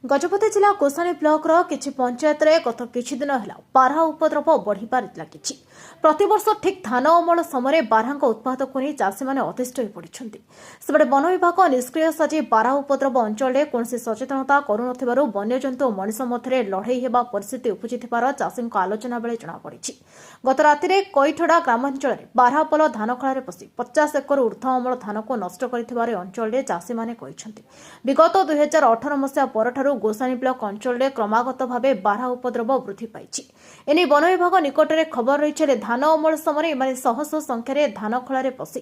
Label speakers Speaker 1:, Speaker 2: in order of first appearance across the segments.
Speaker 1: गजपति जिला कोसानी ब्लॉक किछि पंचायत रे गत किछि दिन है बारहा उपद्रव बढ़िबार लगी। प्रतिवर्ष ठीक धान अमल समय बारहांक उत्पाद को नहीं चाषी मैंने अतिष्ठ हो पड़ते। सेपटे वन विभाग निष्क्रिय साजी बारहा उपद्रव अंचल में कौन सचेतनता करूनथिबारु वन्यजंतु और मनिष मध्य लड़ई हेबा परिस्थिति उपजिथिबार चाषी आलोचना बेले जଣାपड़ी। गत राति कईठड़ा ग्रामांचल में बारहापल धान खଳାରେ पशि 50 एकर ऊर्ध्व अमल धान को नष्ट कर अंचल में चाषी मैंने विगत 2018 मसीहा पर गोसानी ब्लॉक अंचल में क्रमागत भाव बारहा उपद्रव वृद्धि पाई। एने वन विभाग निकट में खबर रही धान अमल समय एम शह शह संख्यार धान खଳାରେ पशि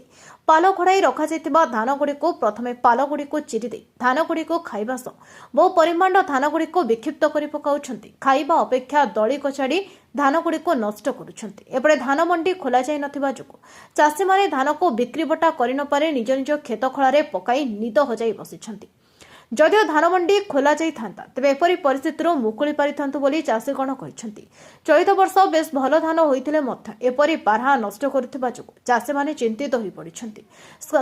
Speaker 1: पाल घोड़ाई रखा धानगुड़ी को प्रथम पालगुड़ी को चिरीदे धानगुड़ी को खाइबा सह बहु परिमाण धानगुड़ी को विक्षिप्त कर पकाउछंती। खाइबा अपेक्षा दली कचाड़ी धानगुड़ी को नष्ट करुछंती। एपटे धान मंडी खोला जाय नथिबा जुगु चाषी माने धान को बिक्री बटा करि न पारे निज निज खेत खଳାରେ पकाई निद हजाई बसिछंती। जदिओ धान मंडी खोल जाता तेज एपरी परिस्थिति मुकुली पारिथंतु बोली चाषीगण कहते। चलित वर्ष बेस भल धान होते एपरी बारहा नष्ट करुवा जो चाषी मैंने चिंतित हो पड़ते।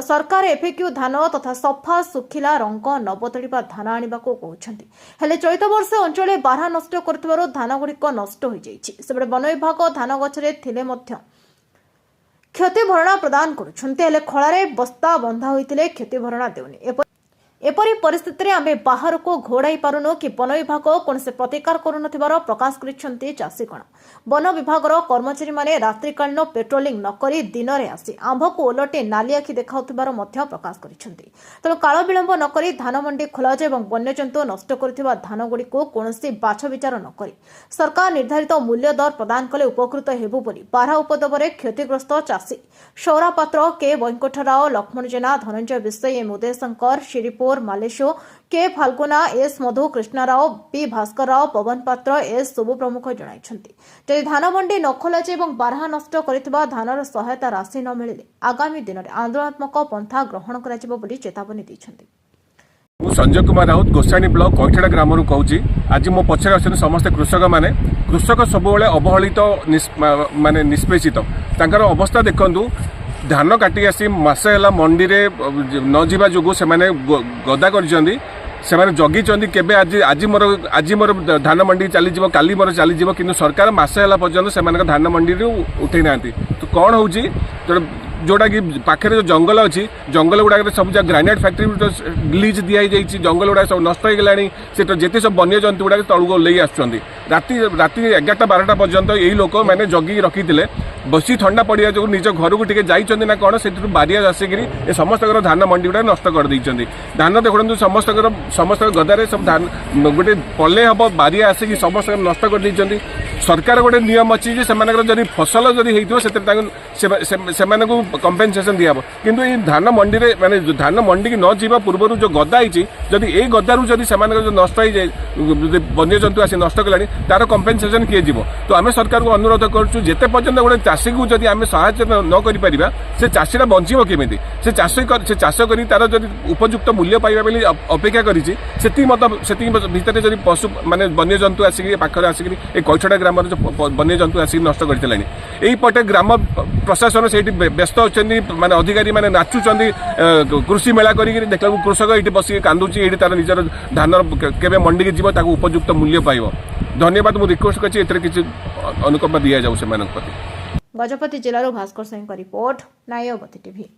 Speaker 1: सरकार एफएक्यू धान तथा सफा सुखिला रंग न बदलवा धान आने को कहते। हेले चलित वर्ष अंचल में बारहा नष्ट कर धान गुड़िक नष्ट हो जाए। वन विभाग धान गछरे थिले मध्य क्षति भरणा प्रदान करुछंते। खଳାରେ बस्ता बंधा होइतिले क्षति भरणा देउनी। एपरी परिस्थिति आम बाहर को घोड़ाई पारुनु कि वन विभाग कौन से प्रतिकार करुनथिबार प्रकाश करिसेंती चाषीगण। वन विभाग कर्मचारी माने रात्रिकालीन पेट्रोलिंग नकरी दिन में आसी आंभ को ओलटे नाली आखि देखाउथिबार मध्य प्रकाश करिसेंती। तेणु काल विलंब नकरी धान मंडी खोला जाय एवं वन्यजंतु नष्ट करुथिबा धान गुड़ी को कौनसी बाछ विचार नकरी सरकार निर्धारित मूल्य दर प्रदान कले उपकृत हेबु बोली बारहा उपद्रव क्षतिग्रस्त चाषी सौरा पात्र के वैंकटराव लक्ष्मण जेना धनंजय विषय एम उदयशंकर श्रीपुर मालेशो के फाल्गुना एस मधु कृष्णाराव बी भास्कर राव पवन पात्र एस सबु प्रमुख जणाइछंती। जदि धान मंडी न खोला जाय एवं बारहा नष्ट करितबा धानर सहायता राशि न मिलिले आगामी दिन में आंदोलनात्मक पंथा ग्रहण कराजिबो बोली चेतावनी दैछंती।
Speaker 2: संजय कुमार राउत गोसानी ब्लॉक कईठड़ा ग्राम रू कहूँ। आज मो पछरे अच्छे समस्त कृषक मैंने कृषक सबुबले अवहेलित माने निष्पेषित अवस्था देखु धान काटी आसी मासे है मंडी रे न जीवा जोगु से गदा कर जगी केबे आज मोर धान मंडी चली काली मोर चली किंतु सरकार मासे है पर्यंत से धान मंडी उठे ना। तो कौन हो जोटा कि पाखे जो जंगल अच्छी जंगल गुड़ाक सब ग्रानाइट फैक्ट्री लीज दी जंगल गुड़ा सब नष्ट हो गलानी। से जिते सब वन्य जंतु गुड़ाक तलू ले आसुँच राति 11-12 पर्यंत यही लोक मैंने जगी रखी बसी ठंडा पड़ा जो निज घर को जाइए ना कौन से बारिया आसिक समस्त धान मंडी गुड़ा नष्ट कर देइछंती। धान देखु समस्त गदारे सब धान गोटे पले हम बारिया आसिक समस्त नष्ट कर देइछंती। सरकार गोटे नियम अच्छी जब फसल जदि हो कंपेनसेशन दिया किंतु ये धान मंडी रे माने धान मंडी की न जीवा पूर्व जो गदा होती जदि ए गदारू जदि जो नष्ट हो जाए वन्य जंतु आसी नष्ट कलानी तार कंपेनसेशन किए जीव। तो आम सरकार को अनुरोध करूँ जिते पर्यंत गोटे चाषी को जदि आम सहायता न कर से चाषीटा बंचब केमी से चाष कर तार जब उपयुक्त मूल्य पाइबा बोली अपेक्षा करी भितर जब पशु माने वन्य जंतु आसिक पाखे आसिक कईठड़ा ग्राम वन्य जंतु आसिक नष्ट कर पटे ग्राम प्रशासन से व्यस्त माने अधिकारी माने नाचुंट कृषि मेला कर देखा कृषक ये बस कांदुची ये तार निजर धान केबे मंडी की जीव उपयुक्त मूल्य पाइब। धन्यवाद। मुझे रिक्वेस्ट कर अनुकंपा दि जाऊ से।
Speaker 1: गजपति जिलार भास्कर सिंह का रिपोर्ट नायगति टीवी।